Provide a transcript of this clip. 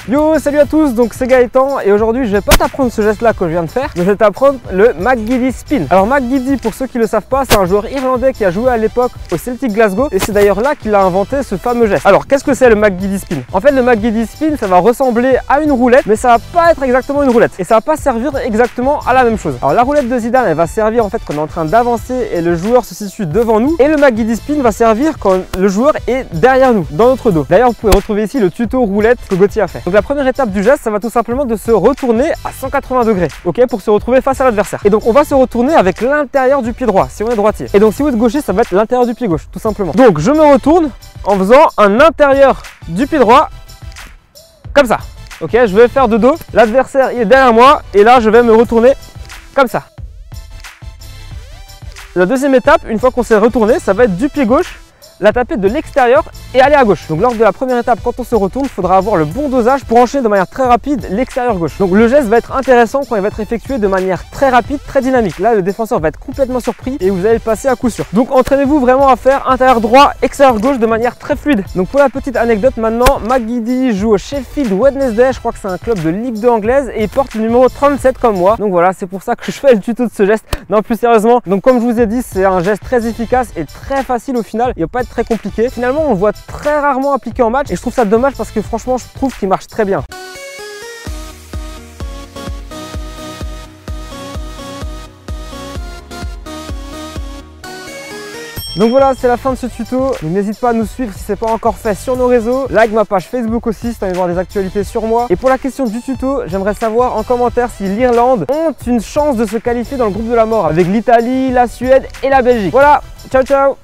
Yo, salut à tous, donc c'est Gaëtan et aujourd'hui je vais pas t'apprendre ce geste là que je viens de faire, mais je vais t'apprendre le McGeady Spin. Alors McGeady, pour ceux qui le savent pas, c'est un joueur irlandais qui a joué à l'époque au Celtic Glasgow et c'est d'ailleurs là qu'il a inventé ce fameux geste. Alors qu'est-ce que c'est le McGeady Spin? En fait le McGeady Spin, ça va ressembler à une roulette, mais ça va pas être exactement une roulette et ça va pas servir exactement à la même chose. Alors la roulette de Zidane, elle va servir en fait quand on est en train d'avancer et le joueur se situe devant nous, et le McGeady Spin va servir quand le joueur est derrière nous, dans notre dos. D'ailleurs vous pouvez retrouver ici le tuto roulette que Gauthier a fait. Donc la première étape du geste, ça va tout simplement de se retourner à 180 degrés, ok, pour se retrouver face à l'adversaire. Et donc on va se retourner avec l'intérieur du pied droit si on est droitier. Et donc si vous êtes gaucher, ça va être l'intérieur du pied gauche, tout simplement. Donc je me retourne en faisant un intérieur du pied droit, comme ça. Ok, je vais faire de dos. L'adversaire il est derrière moi et là je vais me retourner comme ça. La deuxième étape, une fois qu'on s'est retourné, ça va être du pied gauche, la taper de l'extérieur et aller à gauche. Donc lors de la première étape, quand on se retourne, il faudra avoir le bon dosage pour enchaîner de manière très rapide l'extérieur gauche. Donc le geste va être intéressant quand il va être effectué de manière très rapide, très dynamique. Là le défenseur va être complètement surpris et vous allez le passer à coup sûr. Donc entraînez-vous vraiment à faire intérieur droit, extérieur gauche de manière très fluide. Donc pour la petite anecdote maintenant, McGeady joue au Sheffield Wednesday, je crois que c'est un club de Ligue 2 anglaise et il porte le numéro 37 comme moi. Donc voilà, c'est pour ça que je fais le tuto de ce geste. Non, plus sérieusement, donc comme je vous ai dit, c'est un geste très efficace et très facile au final. Il va pas être très compliqué. Finalement, on le voit très rarement appliqué en match et je trouve ça dommage parce que franchement, je trouve qu'il marche très bien. Donc voilà, c'est la fin de ce tuto. N'hésite pas à nous suivre si ce n'est pas encore fait sur nos réseaux. Like ma page Facebook aussi si tu as envie de voir des actualités sur moi. Et pour la question du tuto, j'aimerais savoir en commentaire si l'Irlande ont une chance de se qualifier dans le groupe de la mort avec l'Italie, la Suède et la Belgique. Voilà, ciao ciao.